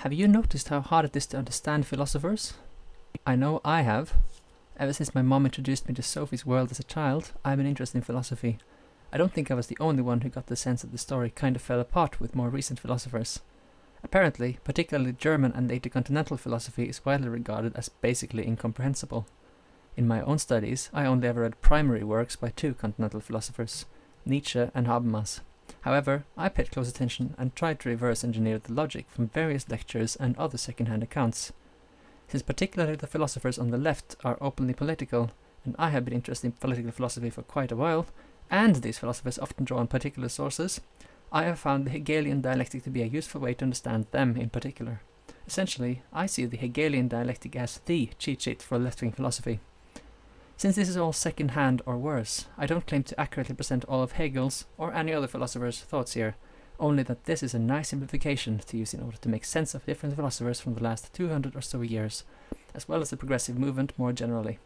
Have you noticed how hard it is to understand philosophers? I know I have. Ever since my mom introduced me to Sophie's world as a child, I've been interested in philosophy. I don't think I was the only one who got the sense that the story kind of fell apart with more recent philosophers. Apparently, particularly German and later continental philosophy is widely regarded as basically incomprehensible. In my own studies, I only ever read primary works by two continental philosophers, Nietzsche and Habermas. However, I paid close attention and tried to reverse engineer the logic from various lectures and other second-hand accounts. Since particularly the philosophers on the left are openly political, and I have been interested in political philosophy for quite a while, and these philosophers often draw on particular sources, I have found the Hegelian dialectic to be a useful way to understand them in particular. Essentially, I see the Hegelian dialectic as the cheat sheet for left-wing philosophy. Since this is all second-hand or worse, I don't claim to accurately present all of Hegel's or any other philosopher's thoughts here, only that this is a nice simplification to use in order to make sense of different philosophers from the last 200 or so years, as well as the progressive movement more generally.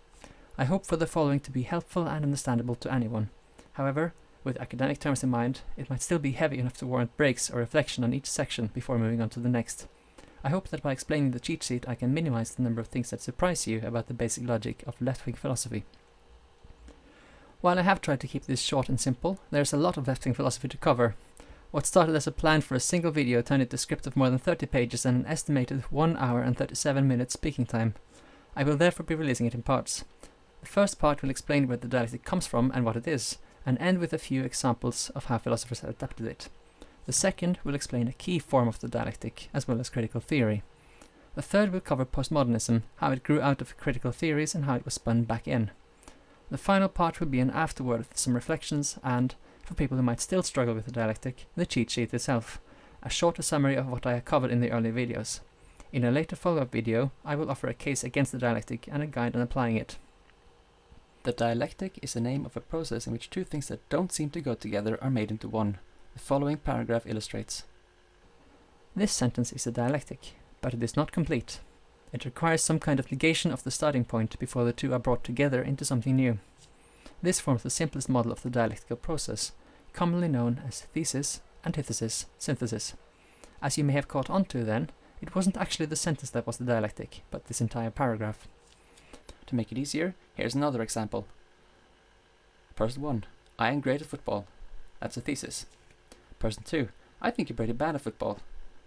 I hope for the following to be helpful and understandable to anyone. However, with academic terms in mind, it might still be heavy enough to warrant breaks or reflection on each section before moving on to the next. I hope that by explaining the cheat sheet I can minimize the number of things that surprise you about the basic logic of left-wing philosophy. While I have tried to keep this short and simple, there's a lot of left-wing philosophy to cover. What started as a plan for a single video turned into a script of more than 30 pages and an estimated 1 hour and 37 minutes speaking time. I will therefore be releasing it in parts. The first part will explain where the dialectic comes from and what it is, and end with a few examples of how philosophers have adapted it. The second will explain a key form of the dialectic, as well as critical theory. The third will cover postmodernism, how it grew out of critical theories and how it was spun back in. The final part will be an afterword with some reflections and, for people who might still struggle with the dialectic, the cheat sheet itself, a shorter summary of what I have covered in the earlier videos. In a later follow-up video, I will offer a case against the dialectic and a guide on applying it. The dialectic is the name of a process in which two things that don't seem to go together are made into one. The following paragraph illustrates. This sentence is a dialectic, but it is not complete. It requires some kind of negation of the starting point before the two are brought together into something new. This forms the simplest model of the dialectical process, commonly known as thesis, antithesis, synthesis. As you may have caught on to then, it wasn't actually the sentence that was the dialectic, but this entire paragraph. To make it easier, here's another example. Person 1. I am great at football. That's a thesis. Person 2. I think you're pretty bad at football.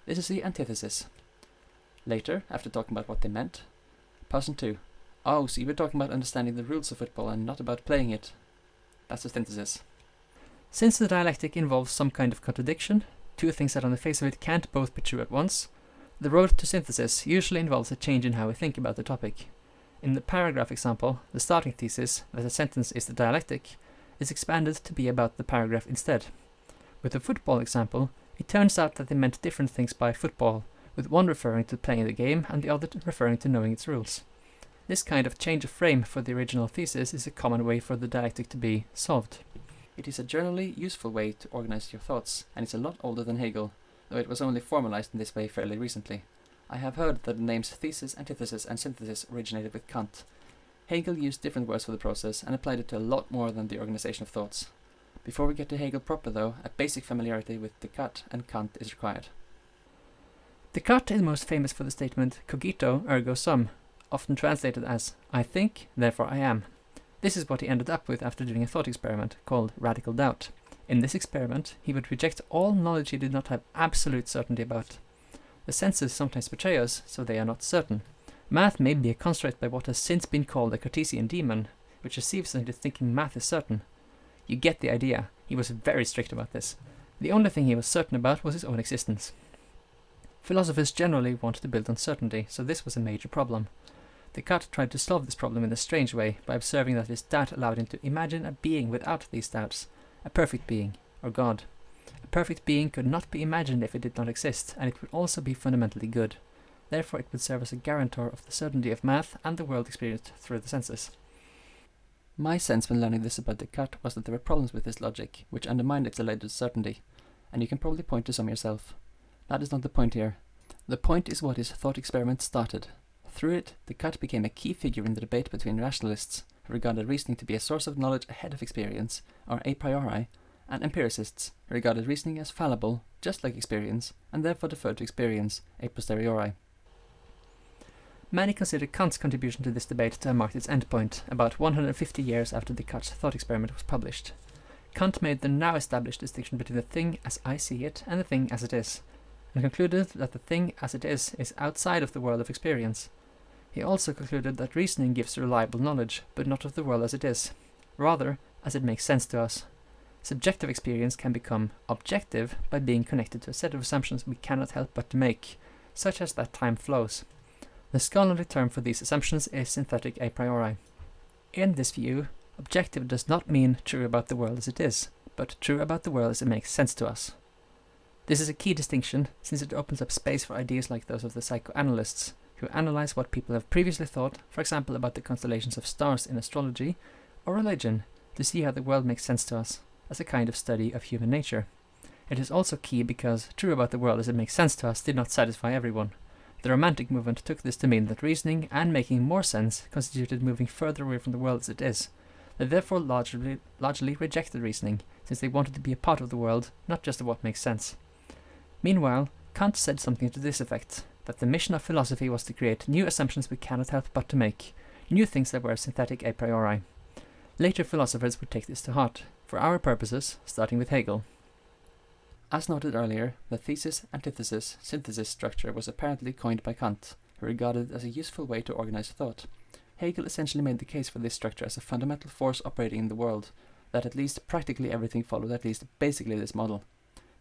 This is the antithesis. Later, after talking about what they meant, Person 2. Oh, so you were talking about understanding the rules of football and not about playing it. That's the synthesis. Since the dialectic involves some kind of contradiction, two things that on the face of it can't both be true at once, the road to synthesis usually involves a change in how we think about the topic. In the paragraph example, the starting thesis, that a sentence is the dialectic, is expanded to be about the paragraph instead. With the football example, it turns out that they meant different things by football, with one referring to playing the game and the other referring to knowing its rules. This kind of change of frame for the original thesis is a common way for the dialectic to be solved. It is a generally useful way to organize your thoughts, and it's a lot older than Hegel, though it was only formalized in this way fairly recently. I have heard that the names thesis, antithesis, and synthesis originated with Kant. Hegel used different words for the process and applied it to a lot more than the organization of thoughts. Before we get to Hegel proper though, a basic familiarity with Descartes and Kant is required. Descartes is most famous for the statement cogito ergo sum, often translated as I think, therefore I am. This is what he ended up with after doing a thought experiment called radical doubt. In this experiment, he would reject all knowledge he did not have absolute certainty about. The senses sometimes betray us, so they are not certain. Math may be a construct by what has since been called the Cartesian demon, which deceives us into thinking math is certain. You get the idea. He was very strict about this. The only thing he was certain about was his own existence. Philosophers generally want to build on certainty, so this was a major problem. Descartes tried to solve this problem in a strange way by observing that his doubt allowed him to imagine a being without these doubts, a perfect being, or God. A perfect being could not be imagined if it did not exist, and it would also be fundamentally good. Therefore it would serve as a guarantor of the certainty of math and the world experienced through the senses. My sense when learning this about Descartes was that there were problems with his logic, which undermined its alleged certainty, and you can probably point to some yourself. That is not the point here. The point is what his thought experiment started. Through it, Descartes became a key figure in the debate between rationalists, who regarded reasoning to be a source of knowledge ahead of experience, or a priori, and empiricists, who regarded reasoning as fallible, just like experience, and therefore defer to experience a posteriori. Many consider Kant's contribution to this debate to have marked its endpoint, about 150 years after Descartes' thought experiment was published. Kant made the now established distinction between the thing as I see it and the thing as it is, and concluded that the thing as it is outside of the world of experience. He also concluded that reasoning gives reliable knowledge, but not of the world as it is, rather as it makes sense to us. Subjective experience can become objective by being connected to a set of assumptions we cannot help but to make, such as that time flows. The scholarly term for these assumptions is synthetic a priori. In this view, objective does not mean true about the world as it is, but true about the world as it makes sense to us. This is a key distinction, since it opens up space for ideas like those of the psychoanalysts, who analyze what people have previously thought, for example about the constellations of stars in astrology, or religion, to see how the world makes sense to us, as a kind of study of human nature. It is also key because true about the world as it makes sense to us did not satisfy everyone. The Romantic movement took this to mean that reasoning and making more sense constituted moving further away from the world as it is. They therefore largely rejected reasoning, since they wanted to be a part of the world, not just of what makes sense. Meanwhile, Kant said something to this effect, that the mission of philosophy was to create new assumptions we cannot help but to make, new things that were synthetic a priori. Later philosophers would take this to heart, for our purposes, starting with Hegel. As noted earlier, the thesis-antithesis-synthesis structure was apparently coined by Kant, who regarded it as a useful way to organize thought. Hegel essentially made the case for this structure as a fundamental force operating in the world, that at least practically everything followed at least basically this model.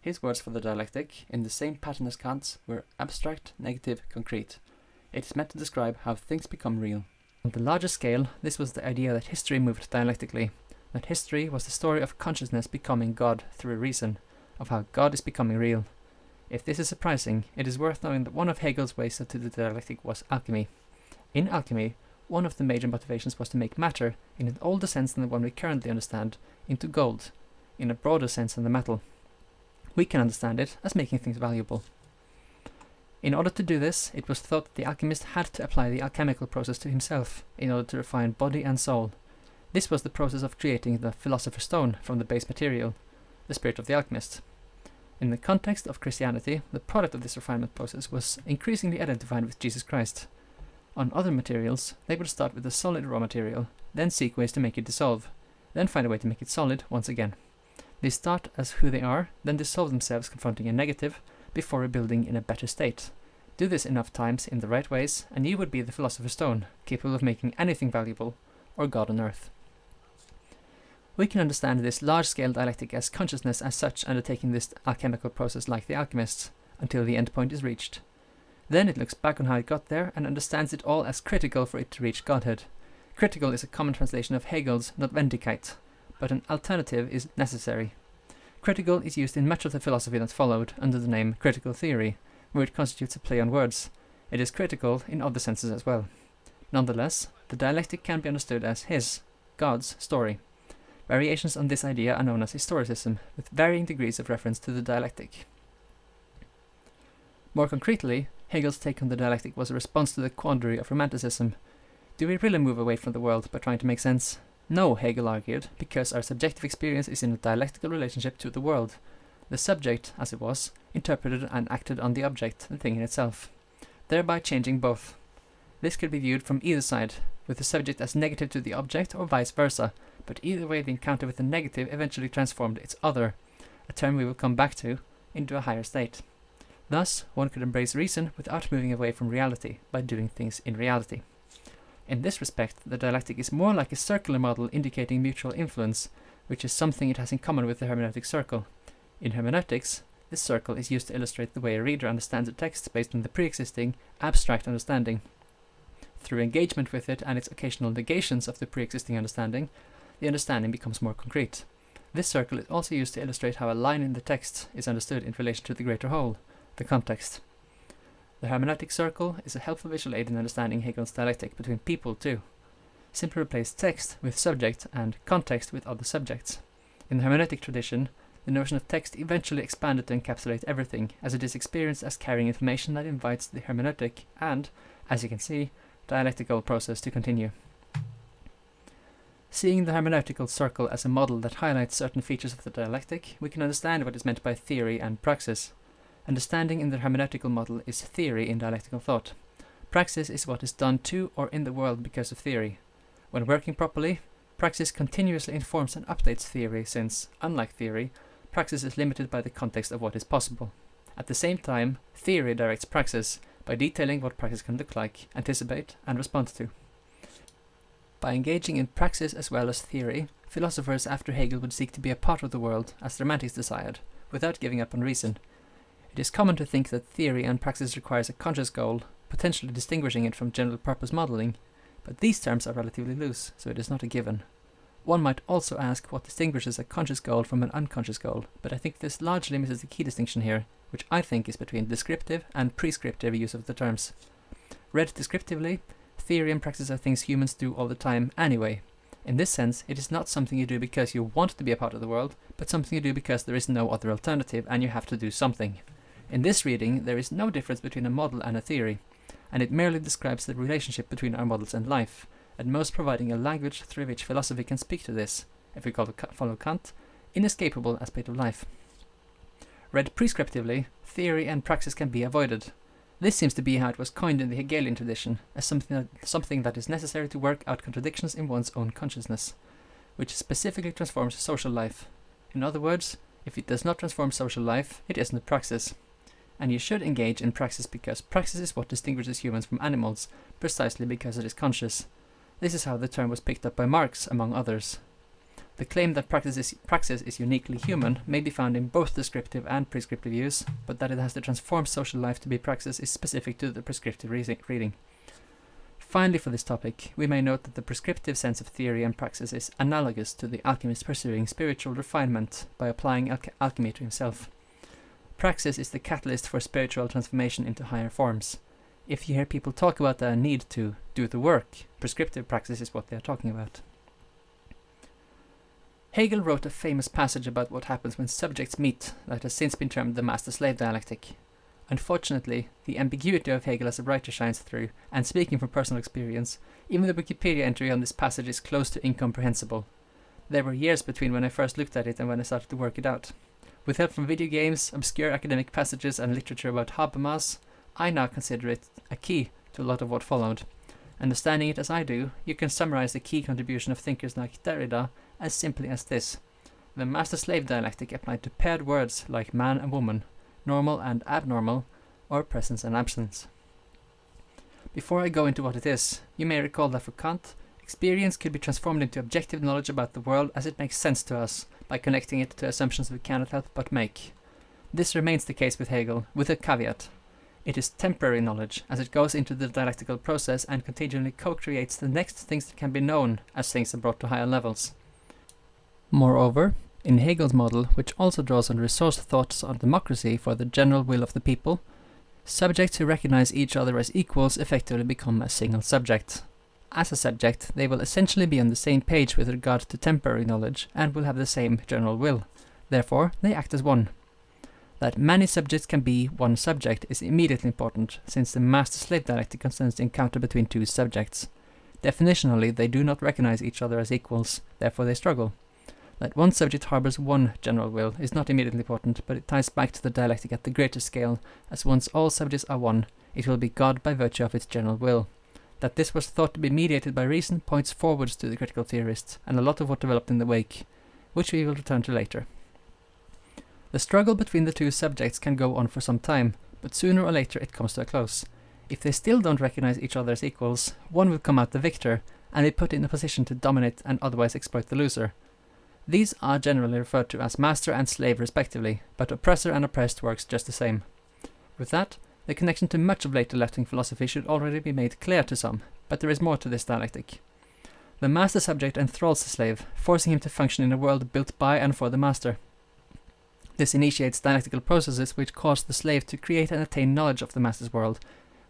His words for the dialectic, in the same pattern as Kant's, were abstract, negative, concrete. It is meant to describe how things become real. On the larger scale, this was the idea that history moved dialectically, that history was the story of consciousness becoming God through reason, of how God is becoming real. If this is surprising, it is worth knowing that one of Hegel's ways to the dialectic was alchemy. In alchemy, one of the major motivations was to make matter, in an older sense than the one we currently understand, into gold, in a broader sense than the metal. We can understand it as making things valuable. In order to do this, it was thought that the alchemist had to apply the alchemical process to himself, in order to refine body and soul. This was the process of creating the philosopher's stone from the base material, the spirit of the alchemist. In the context of Christianity, the product of this refinement process was increasingly identified with Jesus Christ. On other materials, they would start with a solid raw material, then seek ways to make it dissolve, then find a way to make it solid once again. They start as who they are, then dissolve themselves confronting a negative, before rebuilding in a better state. Do this enough times in the right ways, and you would be the philosopher's stone, capable of making anything valuable, or God on earth. We can understand this large-scale dialectic as consciousness as such undertaking this alchemical process like the alchemists, until the end point is reached. Then it looks back on how it got there and understands it all as critical for it to reach Godhead. Critical is a common translation of Hegel's Notwendigkeit, but an alternative is necessary. Critical is used in much of the philosophy that followed under the name critical theory, where it constitutes a play on words. It is critical in other senses as well. Nonetheless, the dialectic can be understood as his, God's, story. Variations on this idea are known as historicism, with varying degrees of reference to the dialectic. More concretely, Hegel's take on the dialectic was a response to the quandary of Romanticism. Do we really move away from the world by trying to make sense? No, Hegel argued, because our subjective experience is in a dialectical relationship to the world. The subject, as it was, interpreted and acted on the object, the thing in itself, thereby changing both. This could be viewed from either side, with the subject as negative to the object or vice versa, but either way the encounter with the negative eventually transformed its other, a term we will come back to, into a higher state. Thus, one could embrace reason without moving away from reality, by doing things in reality. In this respect, the dialectic is more like a circular model indicating mutual influence, which is something it has in common with the hermeneutic circle. In hermeneutics, this circle is used to illustrate the way a reader understands a text based on the pre-existing, abstract understanding. Through engagement with it and its occasional negations of the pre-existing understanding, the understanding becomes more concrete. This circle is also used to illustrate how a line in the text is understood in relation to the greater whole, the context. The hermeneutic circle is a helpful visual aid in understanding Hegel's dialectic between people too. Simply replace text with subject and context with other subjects. In the hermeneutic tradition, the notion of text eventually expanded to encapsulate everything, as it is experienced as carrying information that invites the hermeneutic and, as you can see, dialectical process to continue. Seeing the hermeneutical circle as a model that highlights certain features of the dialectic, we can understand what is meant by theory and praxis. Understanding in the hermeneutical model is theory in dialectical thought. Praxis is what is done to or in the world because of theory. When working properly, praxis continuously informs and updates theory since, unlike theory, praxis is limited by the context of what is possible. At the same time, theory directs praxis by detailing what praxis can look like, anticipate, and respond to. By engaging in praxis as well as theory, philosophers after Hegel would seek to be a part of the world, as the Romantics desired, without giving up on reason. It is common to think that theory and praxis requires a conscious goal, potentially distinguishing it from general purpose modeling, but these terms are relatively loose, so it is not a given. One might also ask what distinguishes a conscious goal from an unconscious goal, but I think this largely misses the key distinction here, which I think is between descriptive and prescriptive use of the terms. Read descriptively, theory and praxis are things humans do all the time anyway. In this sense, it is not something you do because you want to be a part of the world, but something you do because there is no other alternative and you have to do something. In this reading, there is no difference between a model and a theory, and it merely describes the relationship between our models and life, at most providing a language through which philosophy can speak to this, if we follow Kant, inescapable aspect of life. Read prescriptively, theory and praxis can be avoided. This seems to be how it was coined in the Hegelian tradition, as something that is necessary to work out contradictions in one's own consciousness, which specifically transforms social life. In other words, if it does not transform social life, it isn't a praxis. And you should engage in praxis because praxis is what distinguishes humans from animals, precisely because it is conscious. This is how the term was picked up by Marx, among others. The claim that praxis is uniquely human may be found in both descriptive and prescriptive use, but that it has to transform social life to be praxis is specific to the prescriptive reading. Finally, for this topic, we may note that the prescriptive sense of theory and praxis is analogous to the alchemist pursuing spiritual refinement by applying alchemy to himself. Praxis is the catalyst for spiritual transformation into higher forms. If you hear people talk about the need to do the work, prescriptive praxis is what they are talking about. Hegel wrote a famous passage about what happens when subjects meet that has since been termed the master-slave dialectic. Unfortunately, the ambiguity of Hegel as a writer shines through, and speaking from personal experience, even the Wikipedia entry on this passage is close to incomprehensible. There were years between when I first looked at it and when I started to work it out. With help from video games, obscure academic passages and literature about Habermas, I now consider it a key to a lot of what followed. Understanding it as I do, you can summarize the key contribution of thinkers like Derrida as simply as this. The master-slave dialectic applied to paired words like man and woman, normal and abnormal, or presence and absence. Before I go into what it is, you may recall that for Kant, experience could be transformed into objective knowledge about the world as it makes sense to us, by connecting it to assumptions we cannot help but make. This remains the case with Hegel, with a caveat. It is temporary knowledge, as it goes into the dialectical process and continually co-creates the next things that can be known as things are brought to higher levels. Moreover, in Hegel's model, which also draws on Rousseau's thoughts on democracy for the general will of the people, subjects who recognize each other as equals effectively become a single subject. As a subject, they will essentially be on the same page with regard to temporary knowledge and will have the same general will. Therefore, they act as one. That many subjects can be one subject is immediately important, since the master-slave dialectic concerns the encounter between two subjects. Definitionally, they do not recognize each other as equals, therefore they struggle. That one subject harbors one general will is not immediately important, but it ties back to the dialectic at the greater scale, as once all subjects are one, it will be God by virtue of its general will. That this was thought to be mediated by reason points forwards to the critical theorists, and a lot of what developed in the wake, which we will return to later. The struggle between the two subjects can go on for some time, but sooner or later it comes to a close. If they still don't recognize each other as equals, one will come out the victor, and be put in a position to dominate and otherwise exploit the loser. These are generally referred to as master and slave respectively, but oppressor and oppressed works just the same. With that, the connection to much of later left-wing philosophy should already be made clear to some, but there is more to this dialectic. The master subject enthralls the slave, forcing him to function in a world built by and for the master. This initiates dialectical processes which cause the slave to create and attain knowledge of the master's world,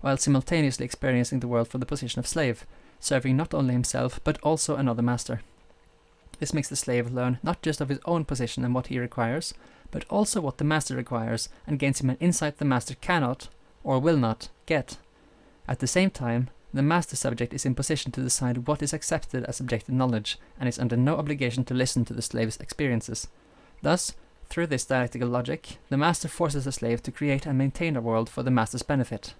while simultaneously experiencing the world from the position of slave, serving not only himself but also another master. This makes the slave learn not just of his own position and what he requires, but also what the master requires, and gains him an insight the master cannot, or will not, get. At the same time, the master subject is in position to decide what is accepted as objective knowledge, and is under no obligation to listen to the slave's experiences. Thus, through this dialectical logic, the master forces the slave to create and maintain a world for the master's benefit.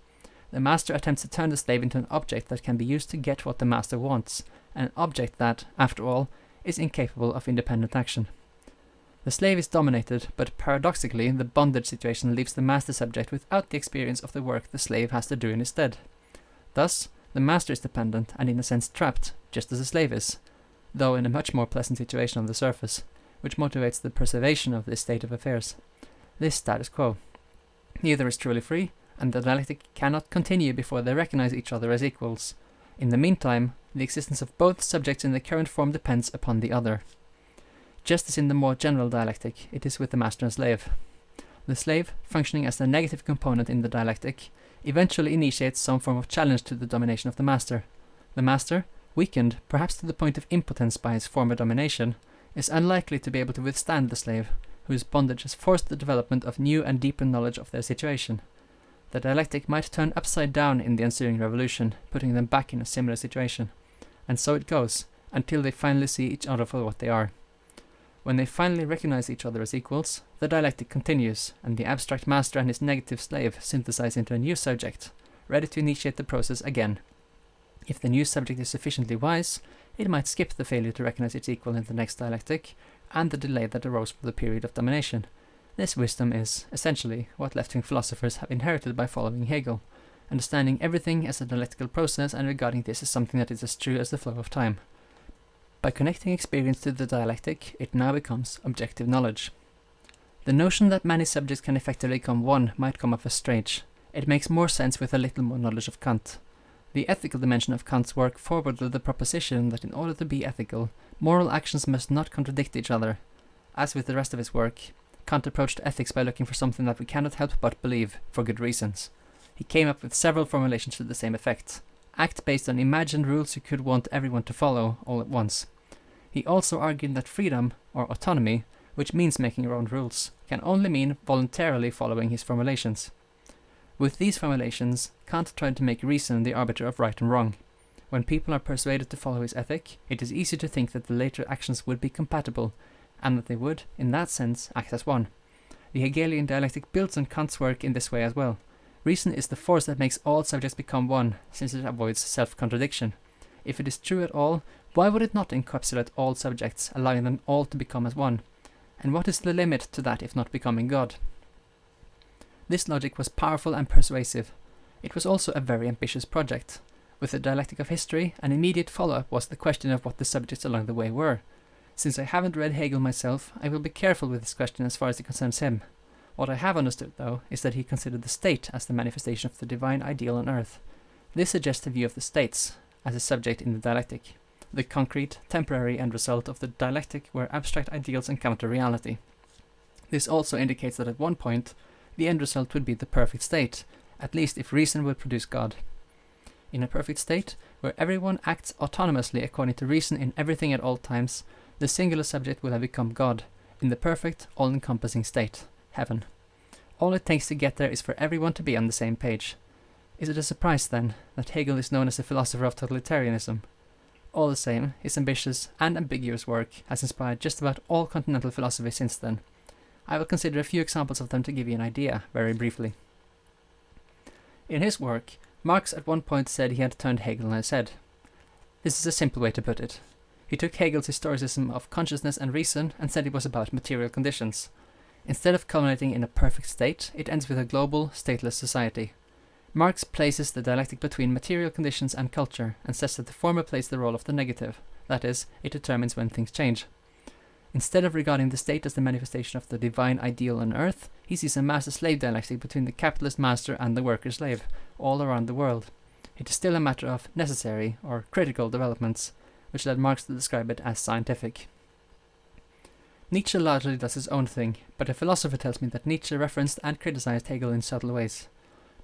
The master attempts to turn the slave into an object that can be used to get what the master wants, an object that, after all, is incapable of independent action. The slave is dominated, but paradoxically, the bondage situation leaves the master subject without the experience of the work the slave has to do in his stead. Thus, the master is dependent and in a sense trapped, just as the slave is, though in a much more pleasant situation on the surface, which motivates the preservation of this state of affairs. This status quo. Neither is truly free, and the dialectic cannot continue before they recognize each other as equals. In the meantime, the existence of both subjects in the current form depends upon the other. Just as in the more general dialectic, it is with the master and slave. The slave, functioning as the negative component in the dialectic, eventually initiates some form of challenge to the domination of the master. The master, weakened, perhaps to the point of impotence by his former domination, is unlikely to be able to withstand the slave, whose bondage has forced the development of new and deeper knowledge of their situation. The dialectic might turn upside down in the ensuing revolution, putting them back in a similar situation. And so it goes, until they finally see each other for what they are. When they finally recognize each other as equals, the dialectic continues, and the abstract master and his negative slave synthesize into a new subject, ready to initiate the process again. If the new subject is sufficiently wise, it might skip the failure to recognize its equal in the next dialectic, and the delay that arose from the period of domination. This wisdom is, essentially, what left-wing philosophers have inherited by following Hegel, understanding everything as a dialectical process and regarding this as something that is as true as the flow of time. By connecting experience to the dialectic, it now becomes objective knowledge. The notion that many subjects can effectively become one might come off as strange. It makes more sense with a little more knowledge of Kant. The ethical dimension of Kant's work forwarded the proposition that in order to be ethical, moral actions must not contradict each other. As with the rest of his work, Kant approached ethics by looking for something that we cannot help but believe, for good reasons. He came up with several formulations to the same effect. Act based on imagined rules you could want everyone to follow all at once. He also argued that freedom, or autonomy, which means making your own rules, can only mean voluntarily following his formulations. With these formulations, Kant tried to make reason the arbiter of right and wrong. When people are persuaded to follow his ethic, it is easy to think that the later actions would be compatible, and that they would, in that sense, act as one. The Hegelian dialectic builds on Kant's work in this way as well. Reason is the force that makes all subjects become one, since it avoids self-contradiction. If it is true at all, why would it not encapsulate all subjects, allowing them all to become as one? And what is the limit to that if not becoming God? This logic was powerful and persuasive. It was also a very ambitious project. With the dialectic of history, an immediate follow-up was the question of what the subjects along the way were. Since I haven't read Hegel myself, I will be careful with this question as far as it concerns him. What I have understood, though, is that he considered the state as the manifestation of the divine ideal on earth. This suggests a view of the states as a subject in the dialectic, the concrete, temporary end result of the dialectic where abstract ideals encounter reality. This also indicates that at one point, the end result would be the perfect state, at least if reason would produce God. In a perfect state, where everyone acts autonomously according to reason in everything at all times, the singular subject will have become God, in the perfect, all-encompassing state, heaven. All it takes to get there is for everyone to be on the same page. Is it a surprise, then, that Hegel is known as a philosopher of totalitarianism? All the same, his ambitious and ambiguous work has inspired just about all continental philosophy since then. I will consider a few examples of them to give you an idea, very briefly. In his work, Marx at one point said he had turned Hegel on his head. This is a simple way to put it. He took Hegel's historicism of consciousness and reason and said it was about material conditions. Instead of culminating in a perfect state, it ends with a global, stateless society. Marx places the dialectic between material conditions and culture and says that the former plays the role of the negative, that is, it determines when things change. Instead of regarding the state as the manifestation of the divine ideal on earth, he sees a master-slave dialectic between the capitalist master and the worker-slave, all around the world. It is still a matter of necessary, or critical, developments, which led Marx to describe it as scientific. Nietzsche largely does his own thing, but a philosopher tells me that Nietzsche referenced and criticized Hegel in subtle ways.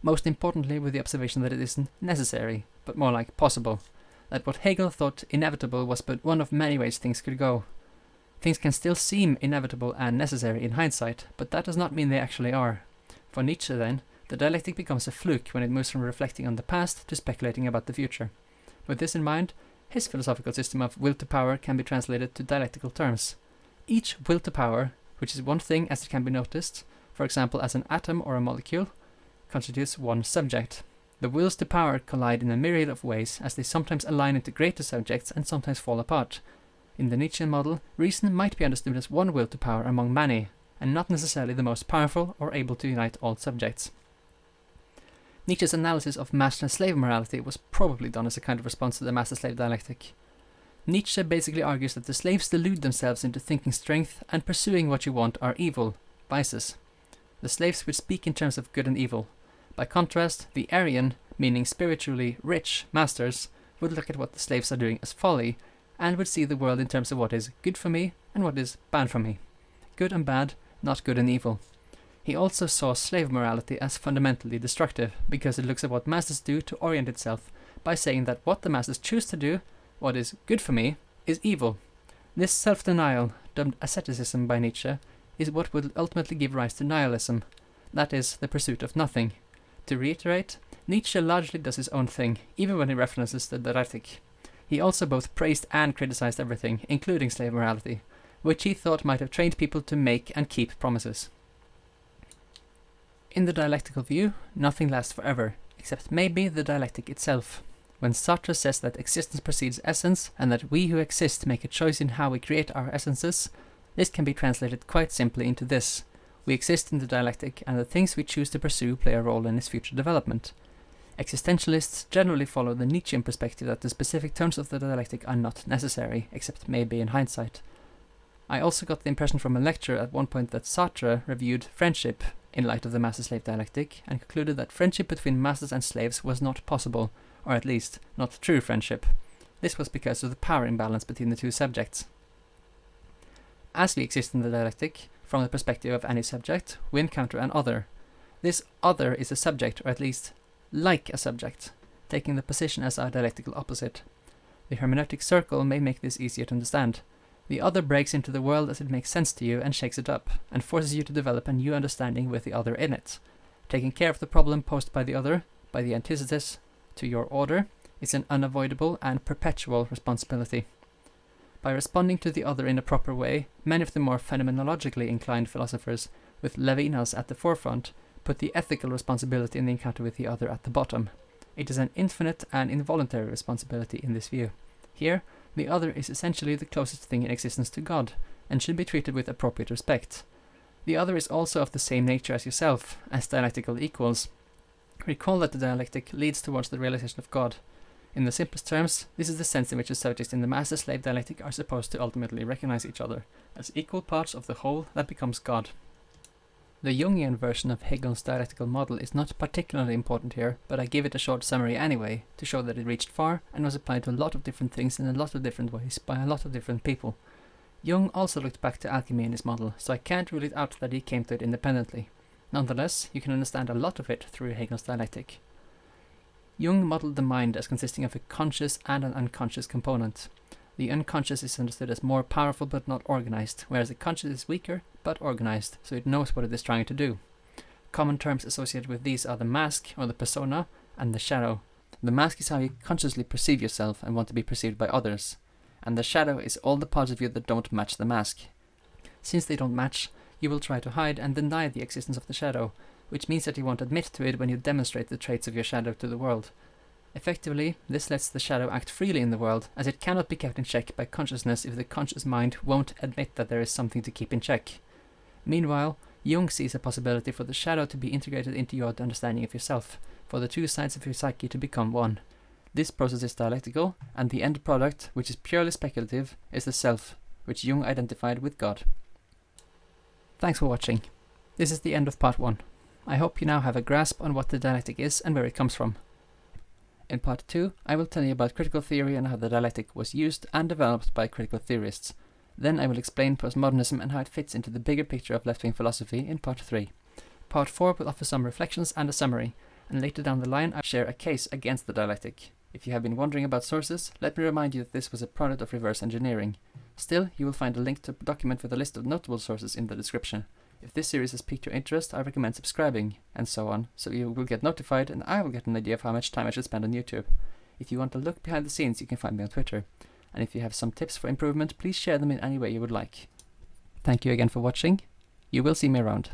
Most importantly with the observation that it isn't necessary, but more like possible, that what Hegel thought inevitable was but one of many ways things could go. Things can still seem inevitable and necessary in hindsight, but that does not mean they actually are. For Nietzsche then, The dialectic becomes a fluke when it moves from reflecting on the past to speculating about the future. With this in mind, his philosophical system of will to power can be translated to dialectical terms. Each will to power, which is one thing as it can be noticed, for example as an atom or a molecule, constitutes one subject. The wills to power collide in a myriad of ways, as they sometimes align into greater subjects and sometimes fall apart. In the Nietzschean model, reason might be understood as one will to power among many, and not necessarily the most powerful or able to unite all subjects. Nietzsche's analysis of master and slave morality was probably done as a kind of response to the master-slave dialectic. Nietzsche basically argues that the slaves delude themselves into thinking strength and pursuing what you want are evil, vices. The slaves would speak in terms of good and evil. By contrast, the Aryan, meaning spiritually rich, masters, would look at what the slaves are doing as folly, and would see the world in terms of what is good for me and what is bad for me. Good and bad, not good and evil. He also saw slave morality as fundamentally destructive, because it looks at what masters do to orient itself, by saying that what the masters choose to do, what is good for me, is evil. This self-denial, dubbed asceticism by Nietzsche, is what would ultimately give rise to nihilism, that is, the pursuit of nothing. To reiterate, Nietzsche largely does his own thing, even when he references the dialectic. He also both praised and criticized everything, including slave morality, which he thought might have trained people to make and keep promises. In the dialectical view, nothing lasts forever, except maybe the dialectic itself. When Sartre says that existence precedes essence, and that we who exist make a choice in how we create our essences, this can be translated quite simply into this: we exist in the dialectic, and the things we choose to pursue play a role in its future development. Existentialists generally follow the Nietzschean perspective that the specific terms of the dialectic are not necessary, except maybe in hindsight. I also got the impression from a lecture at one point that Sartre reviewed friendship in light of the master-slave dialectic, and concluded that friendship between masters and slaves was not possible, or at least not true friendship. This was because of the power imbalance between the two subjects. As we exist in the dialectic, from the perspective of any subject, we encounter an other. This other is a subject, or at least like a subject, taking the position as our dialectical opposite. The hermeneutic circle may make this easier to understand. The other breaks into the world as it makes sense to you and shakes it up, and forces you to develop a new understanding with the other in it. Taking care of the problem posed by the other, by the antithesis to your order, is an unavoidable and perpetual responsibility. By responding to the other in a proper way, many of the more phenomenologically inclined philosophers, with Levinas at the forefront, put the ethical responsibility in the encounter with the other at the bottom. It is an infinite and involuntary responsibility in this view. Here, the other is essentially the closest thing in existence to God, and should be treated with appropriate respect. The other is also of the same nature as yourself, as dialectical equals. Recall that the dialectic leads towards the realization of God. In the simplest terms, this is the sense in which the subjects in the master-slave dialectic are supposed to ultimately recognize each other, as equal parts of the whole that becomes God. The Jungian version of Hegel's dialectical model is not particularly important here, but I give it a short summary anyway, to show that it reached far and was applied to a lot of different things in a lot of different ways by a lot of different people. Jung also looked back to alchemy in his model, so I can't rule it out that he came to it independently. Nonetheless, you can understand a lot of it through Hegel's dialectic. Jung modeled the mind as consisting of a conscious and an unconscious component. The unconscious is understood as more powerful but not organized, whereas the conscious is weaker but organized, so it knows what it is trying to do. Common terms associated with these are the mask, or the persona, and the shadow. The mask is how you consciously perceive yourself and want to be perceived by others, and the shadow is all the parts of you that don't match the mask. Since they don't match, you will try to hide and deny the existence of the shadow, which means that you won't admit to it when you demonstrate the traits of your shadow to the world. Effectively, this lets the shadow act freely in the world, as it cannot be kept in check by consciousness if the conscious mind won't admit that there is something to keep in check. Meanwhile, Jung sees a possibility for the shadow to be integrated into your understanding of yourself, for the two sides of your psyche to become one. This process is dialectical, and the end product, which is purely speculative, is the self, which Jung identified with God. Thanks for watching. This is the end of part 1. I hope you now have a grasp on what the dialectic is and where it comes from. In part 2, I will tell you about critical theory and how the dialectic was used and developed by critical theorists. Then I will explain postmodernism and how it fits into the bigger picture of left-wing philosophy in part 3. Part 4 will offer some reflections and a summary, and later down the line I will share a case against the dialectic. If you have been wondering about sources, let me remind you that this was a product of reverse engineering. Still, you will find a link to a document with a list of notable sources in the description. If this series has piqued your interest, I recommend subscribing, and so on, so you will get notified and I will get an idea of how much time I should spend on YouTube. If you want to look behind the scenes, you can find me on Twitter. And if you have some tips for improvement, please share them in any way you would like. Thank you again for watching. You will see me around.